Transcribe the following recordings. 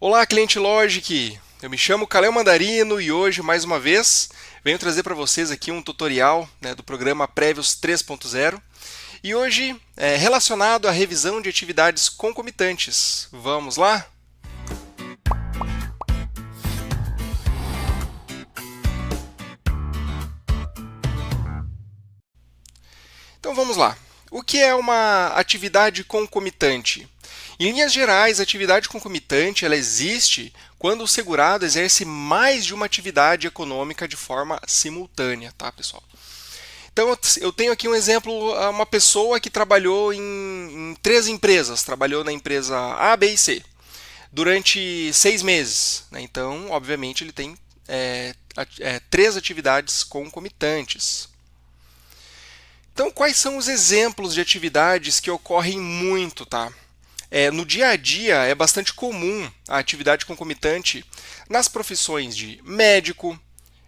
Olá, cliente Logic! Eu me chamo Kalel Mandarino e hoje, mais uma vez, venho trazer para vocês aqui um tutorial, do programa Prévios 3.0 e hoje é relacionado à revisão de atividades concomitantes. Vamos lá? Então vamos lá. O que é uma atividade concomitante? Em linhas gerais, a atividade concomitante ela existe quando o segurado exerce mais de uma atividade econômica de forma simultânea, tá, pessoal? Então, eu tenho aqui um exemplo, uma pessoa que trabalhou em três empresas, trabalhou na empresa A, B e C, durante 6 meses. Né? Então, obviamente, ele tem três atividades concomitantes. Então, quais são os exemplos de atividades que ocorrem muito, tá? No dia a dia é bastante comum a atividade concomitante nas profissões de médico,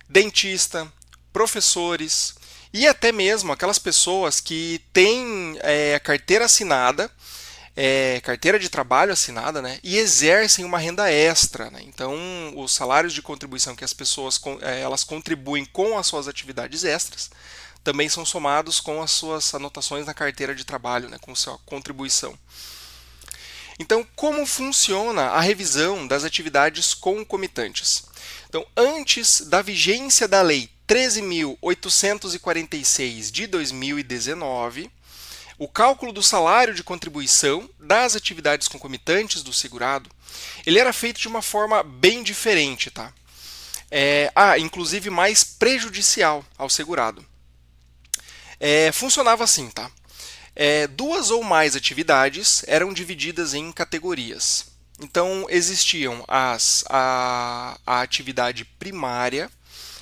dentista, professores e até mesmo aquelas pessoas que têm a carteira assinada, carteira de trabalho assinada, né, e exercem uma renda extra. Né? Então, os salários de contribuição que as pessoas elas contribuem com as suas atividades extras também são somados com as suas anotações na carteira de trabalho, né, com sua contribuição. Então, como funciona a revisão das atividades concomitantes? Então, antes da vigência da Lei 13.846 de 2019, o cálculo do salário de contribuição das atividades concomitantes do segurado, ele era feito de uma forma bem diferente, tá? Inclusive mais prejudicial ao segurado. Funcionava assim, tá? Duas ou mais atividades eram divididas em categorias. Então, existiam a atividade primária,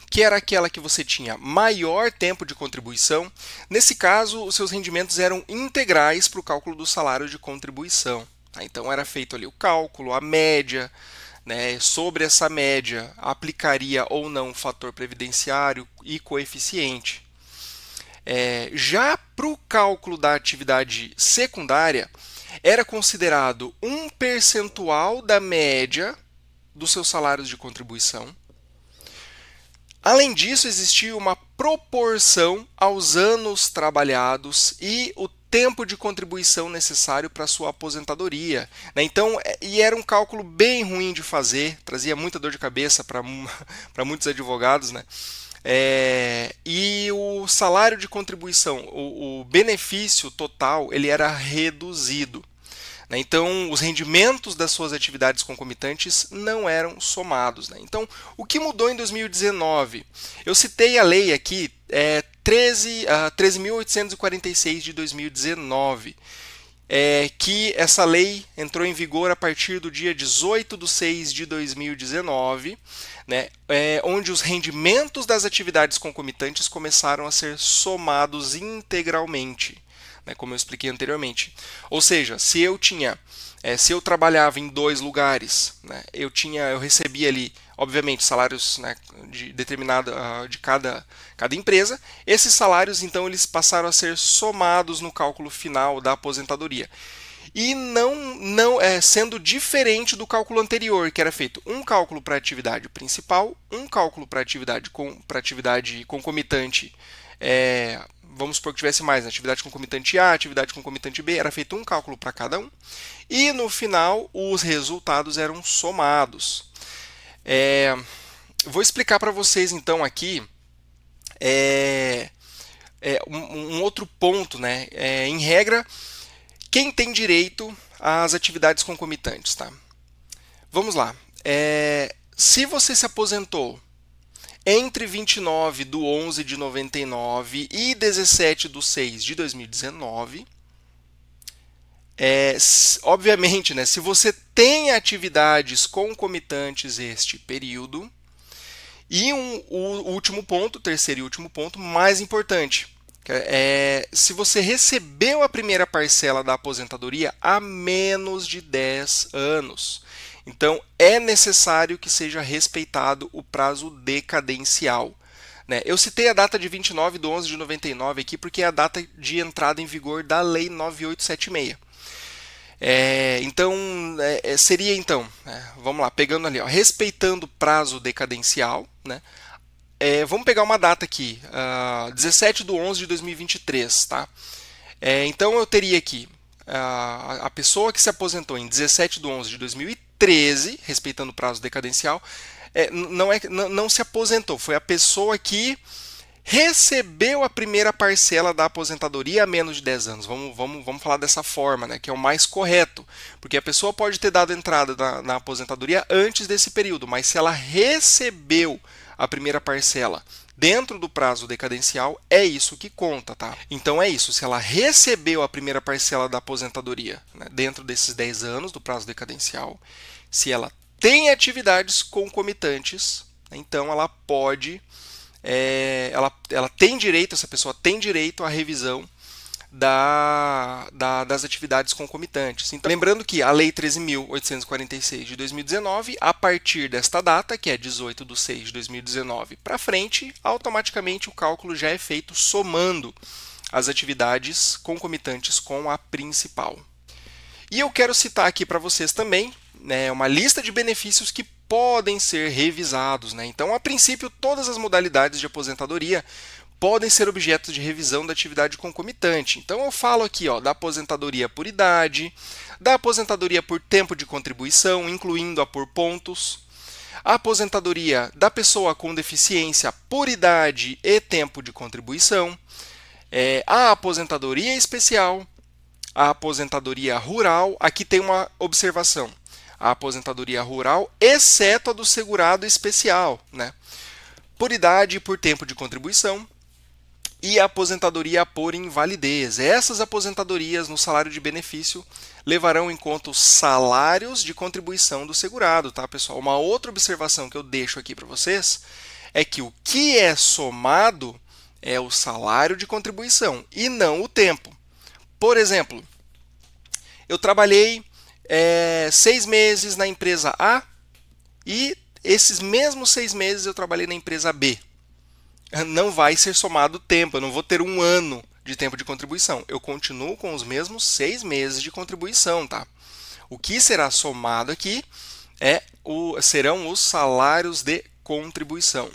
que era aquela que você tinha maior tempo de contribuição. Nesse caso, os seus rendimentos eram integrais para o cálculo do salário de contribuição. Tá? Então, era feito ali o cálculo, a média, né? Sobre essa média, aplicaria ou não o fator previdenciário e coeficiente. Já para o cálculo da atividade secundária, era considerado um percentual da média dos seus salários de contribuição. Além disso, existia uma proporção aos anos trabalhados e o tempo de contribuição necessário para a sua aposentadoria. Né? Então, era um cálculo bem ruim de fazer, trazia muita dor de cabeça para muitos advogados, né? E o salário de contribuição, o benefício total, ele era reduzido. Né? Então, os rendimentos das suas atividades concomitantes não eram somados. Né? Então, o que mudou em 2019? Eu citei a lei aqui, 13.846 de 2019. Que essa lei entrou em vigor a partir do dia 18/6 de 2019, né, onde os rendimentos das atividades concomitantes começaram a ser somados integralmente, né, como eu expliquei anteriormente. Ou seja, se eu trabalhava em dois lugares, né, eu recebia ali, obviamente, salários, né, de cada empresa. Esses salários, então, eles passaram a ser somados no cálculo final da aposentadoria. E não sendo diferente do cálculo anterior, que era feito um cálculo para a atividade principal, um cálculo para atividade concomitante. Vamos supor que tivesse mais, né? Atividade concomitante A, atividade concomitante B, era feito um cálculo para cada um, e no final os resultados eram somados. Vou explicar para vocês então aqui um outro ponto, né? Em regra, quem tem direito às atividades concomitantes, tá? Vamos lá. Se você se aposentou entre 29/11 de 99 e 17/6 de 2019, obviamente, né, se você tem atividades concomitantes este período, e o último ponto, terceiro e último ponto, mais importante, se você recebeu a primeira parcela da aposentadoria há menos de 10 anos. Então, é necessário que seja respeitado o prazo decadencial. Né? Eu citei a data de 29/11 de 99 aqui porque é a data de entrada em vigor da Lei 9876. Seria então, vamos lá, pegando ali, ó, respeitando o prazo decadencial, né? Vamos pegar uma data aqui, 17/11/2023, tá? Então eu teria aqui a pessoa que se aposentou em 17/11/2013, respeitando o prazo decadencial, não se aposentou, foi a pessoa que recebeu a primeira parcela da aposentadoria há menos de 10 anos. Vamos falar dessa forma, né, que é o mais correto, porque a pessoa pode ter dado entrada na aposentadoria antes desse período, mas se ela recebeu a primeira parcela dentro do prazo decadencial, é isso que conta, tá? Então é isso, se ela recebeu a primeira parcela da aposentadoria, né, dentro desses 10 anos do prazo decadencial, se ela tem atividades concomitantes, então ela pode, ela tem direito, essa pessoa tem direito à revisão das atividades concomitantes. Então, lembrando que a Lei 13.846 de 2019, a partir desta data, que é 18/6/2019 para frente, automaticamente o cálculo já é feito somando as atividades concomitantes com a principal. E eu quero citar aqui para vocês também, né, uma lista de benefícios que podem ser revisados, né? Então, a princípio, todas as modalidades de aposentadoria podem ser objeto de revisão da atividade concomitante. Então eu falo aqui, ó, da aposentadoria por idade, da aposentadoria por tempo de contribuição, incluindo a por pontos, a aposentadoria da pessoa com deficiência por idade e tempo de contribuição, a aposentadoria especial, a aposentadoria rural. Aqui tem uma observação: a aposentadoria rural, exceto a do segurado especial, né? Por idade e por tempo de contribuição, e a aposentadoria por invalidez. Essas aposentadorias no salário de benefício levarão em conta os salários de contribuição do segurado, tá, pessoal? Uma outra observação que eu deixo aqui para vocês é que o que é somado é o salário de contribuição e não o tempo. Por exemplo, eu trabalhei 6 meses na empresa A e esses mesmos 6 meses eu trabalhei na empresa B. Não vai ser somado o tempo, eu não vou ter um ano de tempo de contribuição. Eu continuo com os mesmos 6 meses de contribuição, tá? O que será somado aqui serão os salários de contribuição.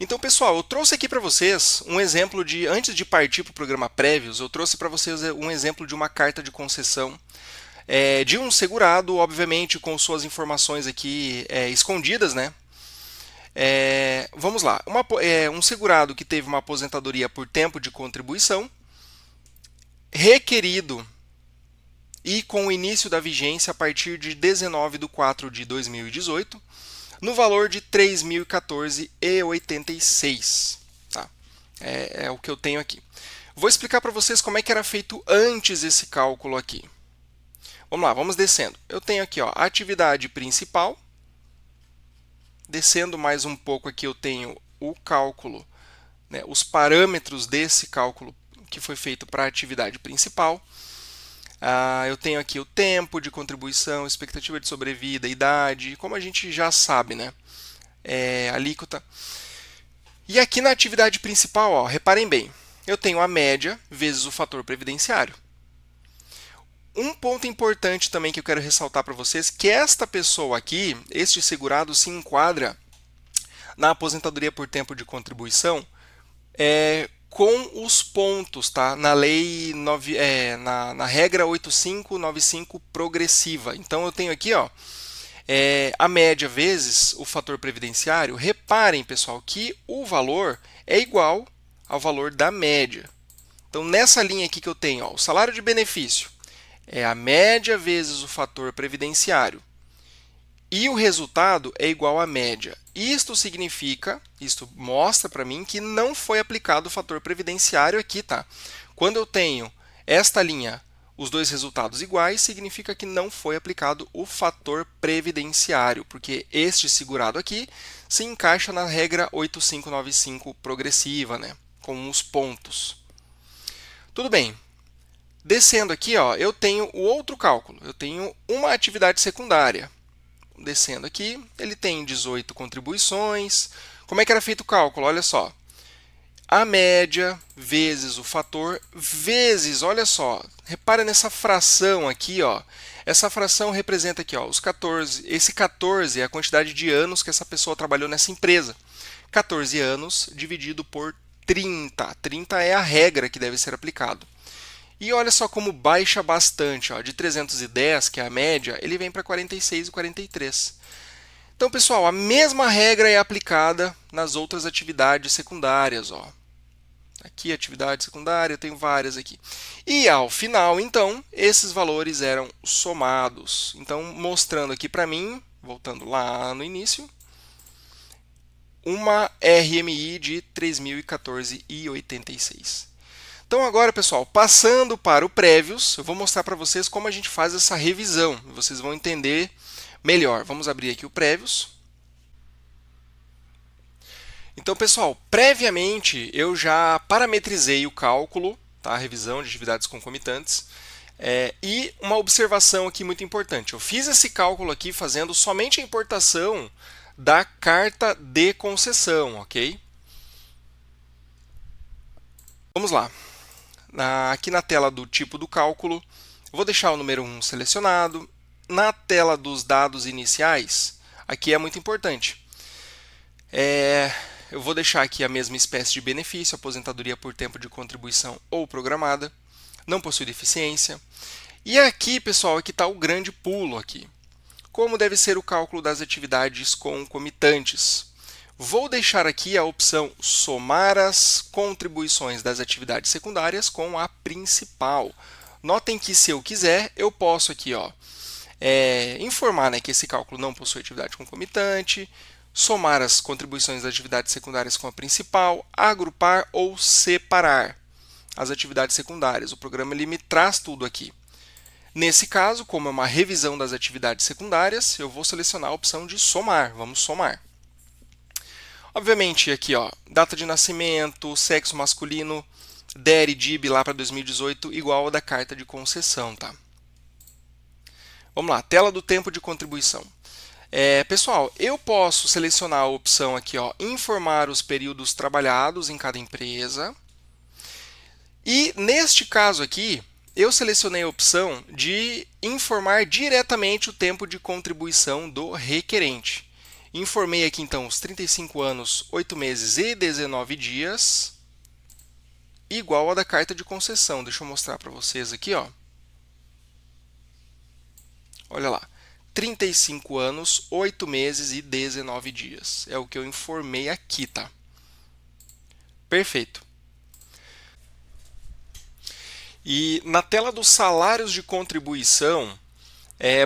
Então, pessoal, eu trouxe aqui para vocês um exemplo de, antes de partir para o programa Prévios, eu trouxe para vocês um exemplo de uma carta de concessão de um segurado, obviamente com suas informações aqui escondidas, né? Vamos lá, um segurado que teve uma aposentadoria por tempo de contribuição, requerido e com o início da vigência a partir de 19/4/2018, no valor de R$ 3.014,86. Tá? É o que eu tenho aqui. Vou explicar para vocês como é que era feito antes esse cálculo aqui. Vamos lá, vamos descendo. Eu tenho aqui, ó, a atividade principal. Descendo mais um pouco aqui, eu tenho o cálculo, né, os parâmetros desse cálculo que foi feito para a atividade principal. Eu tenho aqui o tempo de contribuição, expectativa de sobrevida, idade, como a gente já sabe, né? Alíquota. E aqui na atividade principal, ó, reparem bem, eu tenho a média vezes o fator previdenciário. Um ponto importante também que eu quero ressaltar para vocês, que esta pessoa aqui, este segurado, se enquadra na aposentadoria por tempo de contribuição com os pontos, tá? Na lei, na regra 8595 progressiva. Então eu tenho aqui, ó, a média vezes o fator previdenciário. Reparem, pessoal, que o valor é igual ao valor da média. Então nessa linha aqui que eu tenho, ó, o salário de benefício é a média vezes o fator previdenciário. E o resultado é igual à média. Isto mostra para mim que não foi aplicado o fator previdenciário aqui, tá? Quando eu tenho esta linha, os dois resultados iguais, significa que não foi aplicado o fator previdenciário, porque este segurado aqui se encaixa na regra 8595 progressiva, né? Com os pontos. Tudo bem. Descendo aqui, ó, eu tenho o outro cálculo. Eu tenho uma atividade secundária. Descendo aqui, ele tem 18 contribuições. Como é que era feito o cálculo? Olha só. a média vezes o fator vezes, olha só, repara nessa fração aqui, ó. Essa fração representa aqui, ó, os 14. Esse 14 é a quantidade de anos que essa pessoa trabalhou nessa empresa. 14 anos dividido por 30. 30 é a regra que deve ser aplicado. E olha só como baixa bastante, ó, de 310, que é a média, ele vem para 46 e 43. Então, pessoal, a mesma regra é aplicada nas outras atividades secundárias, ó. Aqui, atividade secundária, eu tenho várias aqui. E ao final, então, esses valores eram somados. Então, mostrando aqui para mim, voltando lá no início, uma RMI de 3.014,86. Então, agora, pessoal, passando para o Prévios, eu vou mostrar para vocês como a gente faz essa revisão. Vocês vão entender melhor. Vamos abrir aqui o Prévios. Então, pessoal, previamente eu já parametrizei o cálculo, tá? A revisão de atividades concomitantes. E uma observação aqui muito importante. Eu fiz esse cálculo aqui fazendo somente a importação da carta de concessão, ok? Vamos lá. Aqui na tela do tipo do cálculo, vou deixar o número 1 selecionado. Na tela dos dados iniciais, aqui é muito importante. Eu vou deixar aqui a mesma espécie de benefício, aposentadoria por tempo de contribuição ou programada, não possui deficiência. E aqui, pessoal, aqui está o grande pulo aqui. Como deve ser o cálculo das atividades concomitantes? Vou deixar aqui a opção somar as contribuições das atividades secundárias com a principal. Notem que se eu quiser, eu posso aqui, ó, informar, né, que esse cálculo não possui atividade concomitante, somar as contribuições das atividades secundárias com a principal, agrupar ou separar as atividades secundárias. O programa ele me traz tudo aqui. Nesse caso, como é uma revisão das atividades secundárias, eu vou selecionar a opção de somar. Vamos somar. Obviamente, aqui, ó, data de nascimento, sexo masculino, DER e DIB lá para 2018, igual a da carta de concessão, tá? Vamos lá, tela do tempo de contribuição. Pessoal, eu posso selecionar a opção aqui, ó, informar os períodos trabalhados em cada empresa. E neste caso aqui, eu selecionei a opção de informar diretamente o tempo de contribuição do requerente. Informei aqui então os 35 anos, 8 meses e 19 dias, igual a da carta de concessão. Deixa eu mostrar para vocês aqui, ó. Olha lá. 35 anos, 8 meses e 19 dias. É o que eu informei aqui, tá? Perfeito. E na tela dos salários de contribuição,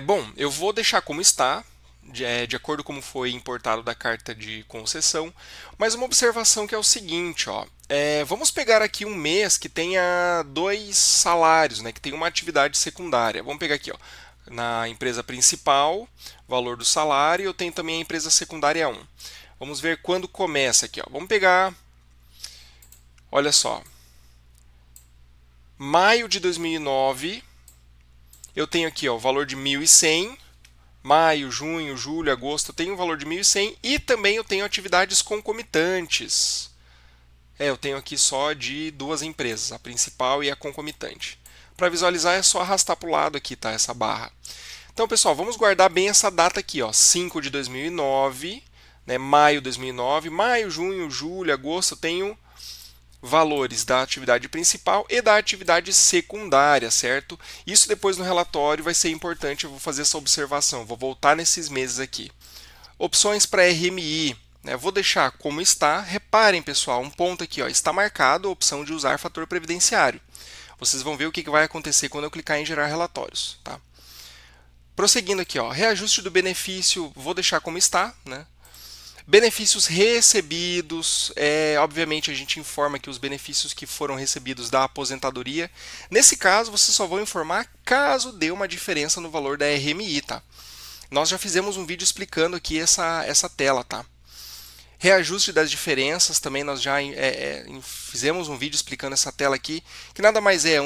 bom, eu vou deixar como está, de acordo com como foi importado da carta de concessão, mas uma observação que é o seguinte, ó, vamos pegar aqui um mês que tenha 2 salários, né, que tem uma atividade secundária. Vamos pegar aqui, ó, na empresa principal, valor do salário, eu tenho também a empresa secundária 1. Vamos ver quando começa aqui, ó. Vamos pegar, olha só, maio de 2009, eu tenho aqui, ó, o valor de 1.100, maio, junho, julho, agosto, eu tenho um valor de 1.100 e também eu tenho atividades concomitantes. Eu tenho aqui só de 2 empresas, a principal e a concomitante. Para visualizar é só arrastar para o lado aqui, tá? Essa barra. Então, pessoal, vamos guardar bem essa data aqui, ó, 5 de 2009, né, maio de 2009, maio, junho, julho, agosto, eu tenho valores da atividade principal e da atividade secundária, certo? Isso depois no relatório vai ser importante, eu vou fazer essa observação, vou voltar nesses meses aqui. Opções para RMI, né, vou deixar como está. Reparem, pessoal, um ponto aqui, ó, está marcado a opção de usar fator previdenciário. Vocês vão ver o que vai acontecer quando eu clicar em gerar relatórios, tá? Prosseguindo aqui, ó, reajuste do benefício, vou deixar como está, né? Benefícios recebidos, obviamente a gente informa que os benefícios que foram recebidos da aposentadoria. Nesse caso, vocês só vão informar caso dê uma diferença no valor da RMI, tá? Nós já fizemos um vídeo explicando aqui essa tela, tá? Reajuste das diferenças, também nós já fizemos um vídeo explicando essa tela aqui, que nada mais é,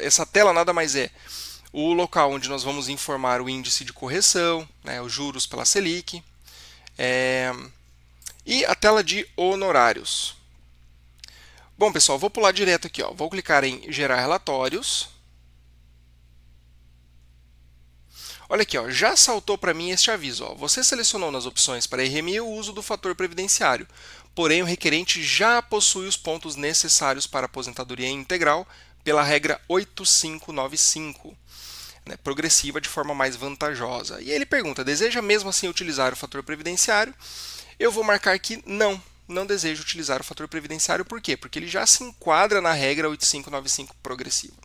essa tela nada mais é o local onde nós vamos informar o índice de correção, né, os juros pela Selic, e a tela de honorários. Bom, pessoal, vou pular direto aqui, ó. Vou clicar em gerar relatórios. Olha aqui, ó, já saltou para mim este aviso. Ó. Você selecionou nas opções para RMI o uso do fator previdenciário, porém o requerente já possui os pontos necessários para aposentadoria integral pela regra 8595, né, progressiva de forma mais vantajosa. E ele pergunta, deseja mesmo assim utilizar o fator previdenciário? Eu vou marcar que não desejo utilizar o fator previdenciário. Por quê? Porque ele já se enquadra na regra 8595 progressiva.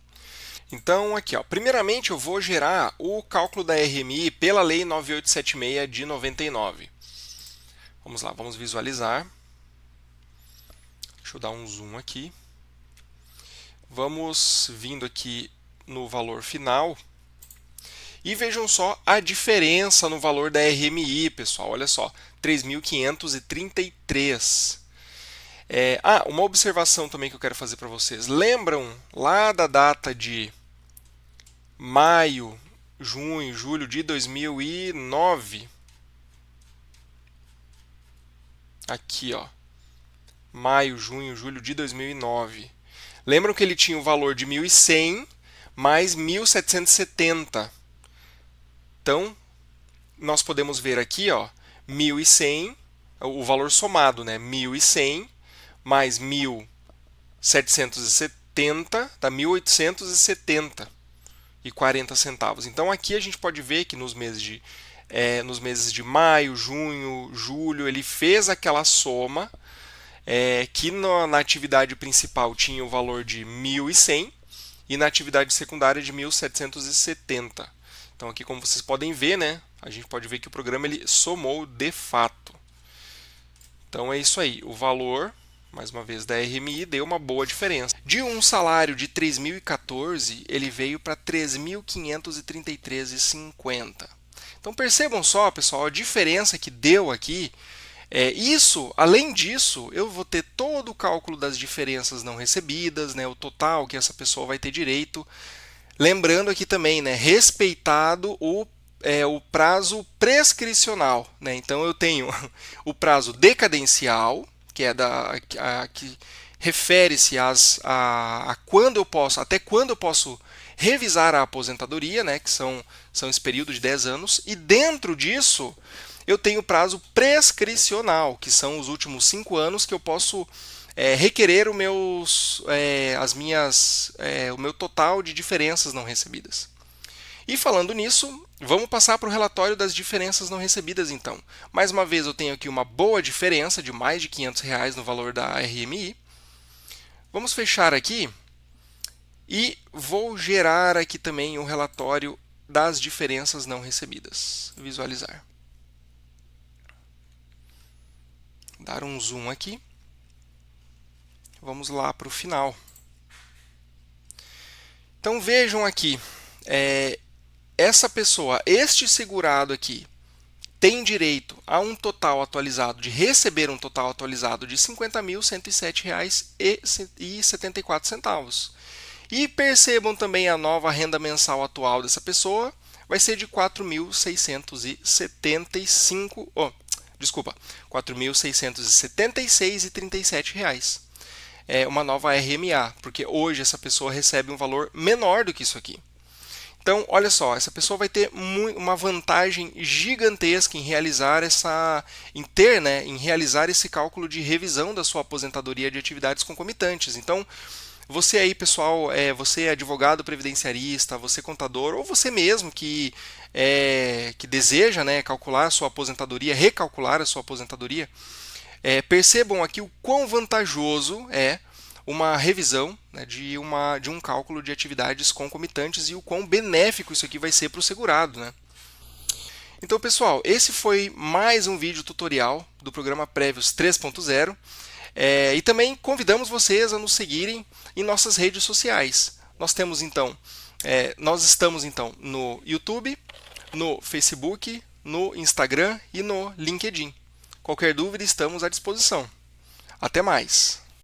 Então, aqui, ó, primeiramente eu vou gerar o cálculo da RMI pela Lei 9876 de 99. Vamos lá, vamos visualizar. Deixa eu dar um zoom aqui. Vamos vindo aqui no valor final. E vejam só a diferença no valor da RMI, pessoal. Olha só, 3.533. Uma observação também que eu quero fazer para vocês. Lembram lá da data de maio, junho, julho de 2009? Aqui, ó. Maio, junho, julho de 2009. Lembram que ele tinha o valor de 1.100 mais 1.770. Então, nós podemos ver aqui, ó, 1.100, o valor somado, né? 1.100 mais 1.770 dá 1.870 e 40 centavos. Então aqui a gente pode ver que nos meses de maio, junho, julho, ele fez aquela soma que na atividade principal tinha o valor de 1.100 e na atividade secundária de 1.770. Então aqui, como vocês podem ver, né, a gente pode ver que o programa ele somou de fato. Então é isso aí, o valor, mais uma vez, da RMI deu uma boa diferença. De um salário de 3.014, ele veio para 3.533,50. Então percebam só, pessoal, a diferença que deu aqui. Além disso, eu vou ter todo o cálculo das diferenças não recebidas, né, o total que essa pessoa vai ter direito. Lembrando aqui também, né, respeitado o prazo prescricional. Né? Então eu tenho o prazo decadencial, que é que refere-se a quando eu posso, até quando eu posso revisar a aposentadoria, né, que são esse período de 10 anos, e dentro disso eu tenho o prazo prescricional, que são os últimos 5 anos que eu posso requerer o meu total de diferenças não recebidas. E falando nisso, vamos passar para o relatório das diferenças não recebidas então. Mais uma vez eu tenho aqui uma boa diferença de mais de R$500 no valor da RMI. Vamos fechar aqui e vou gerar aqui também o relatório das diferenças não recebidas. Visualizar. Dar um zoom aqui. Vamos lá para o final. Então vejam aqui, essa pessoa, este segurado aqui, tem direito a um total atualizado, de receber um total atualizado de R$ 50.107,74. E percebam também a nova renda mensal atual dessa pessoa vai ser de R$ 4.675, desculpa, R$ 4.676,37. Uma nova RMA, porque hoje essa pessoa recebe um valor menor do que isso aqui. Então, olha só, essa pessoa vai ter uma vantagem gigantesca em realizar em realizar esse cálculo de revisão da sua aposentadoria de atividades concomitantes. Então, você aí, pessoal, você é advogado previdenciarista, você contador, ou você mesmo que deseja, né, calcular a sua aposentadoria, recalcular a sua aposentadoria, percebam aqui o quão vantajoso é uma revisão, né, de um cálculo de atividades concomitantes e o quão benéfico isso aqui vai ser para o segurado. Né? Então, pessoal, esse foi mais um vídeo tutorial do programa Prévios 3.0 e também convidamos vocês a nos seguirem em nossas redes sociais. Nós estamos então no YouTube, no Facebook, no Instagram e no LinkedIn. Qualquer dúvida, estamos à disposição. Até mais!